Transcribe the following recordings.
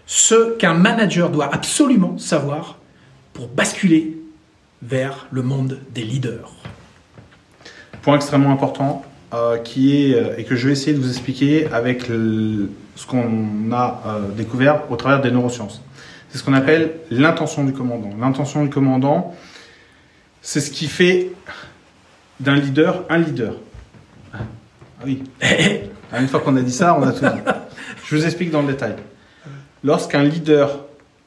ce qu'un manager doit absolument savoir pour basculer vers le monde des leaders. Point extrêmement important et que je vais essayer de vous expliquer avec ce qu'on a découvert au travers des neurosciences. C'est ce qu'on appelle l'intention du commandant. L'intention du commandant, c'est ce qui fait d'un leader un leader. Ah oui. Une fois qu'on a dit ça, on a tout dit. Je vous explique dans le détail. Lorsqu'un leader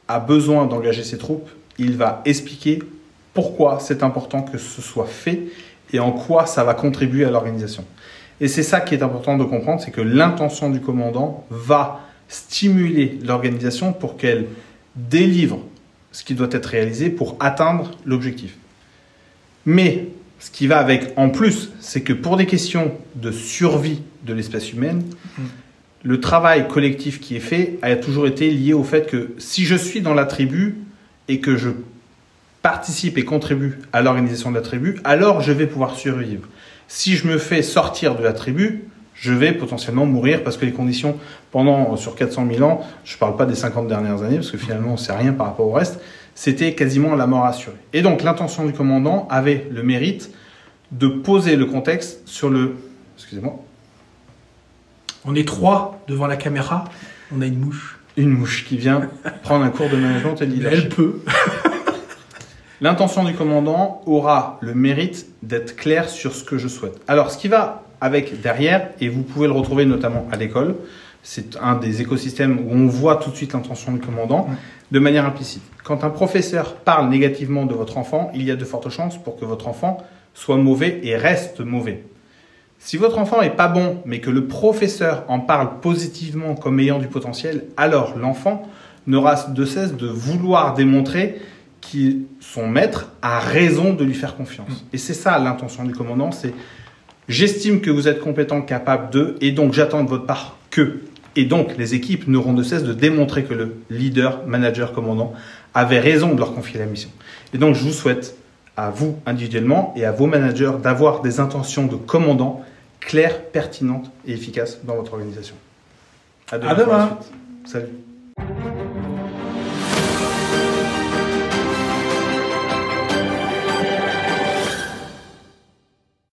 a besoin d'engager ses troupes, il va expliquer pourquoi c'est important que ce soit fait et en quoi ça va contribuer à l'organisation. Et c'est ça qui est important de comprendre, c'est que l'intention du commandant va stimuler l'organisation pour qu'elle délivre ce qui doit être réalisé pour atteindre l'objectif. Mais ce qui va avec en plus, c'est que pour des questions de survie de l'espèce humaine, le travail collectif qui est fait a toujours été lié au fait que si je suis dans la tribu et que je participe et contribue à l'organisation de la tribu, alors je vais pouvoir survivre. Si je me fais sortir de la tribu, je vais potentiellement mourir parce que les conditions sur 400 000 ans, je ne parle pas des 50 dernières années parce que finalement c'est rien par rapport au reste, c'était quasiment la mort assurée. Et donc l'intention du commandant avait le mérite de poser le contexte sur le... Excusez-moi. On est 3 devant la caméra, on a une mouche. Une mouche qui vient prendre un cours de management et de leadership. Elle peut. L'intention du commandant aura le mérite d'être clair sur ce que je souhaite. Alors, ce qui va avec derrière, et vous pouvez le retrouver notamment à l'école, c'est un des écosystèmes où on voit tout de suite l'intention du commandant de manière implicite. Quand un professeur parle négativement de votre enfant, il y a de fortes chances pour que votre enfant soit mauvais et reste mauvais. Si votre enfant n'est pas bon, mais que le professeur en parle positivement comme ayant du potentiel, alors l'enfant n'aura de cesse de vouloir démontrer que son maître a raison de lui faire confiance. Et c'est ça l'intention du commandant, c'est j'estime que vous êtes compétent, capable de, et donc j'attends de votre part que. Et donc les équipes n'auront de cesse de démontrer que le leader, manager, commandant avait raison de leur confier la mission. Et donc je vous souhaite à vous individuellement et à vos managers d'avoir des intentions de commandant claires, pertinentes et efficaces dans votre organisation. À demain. Salut.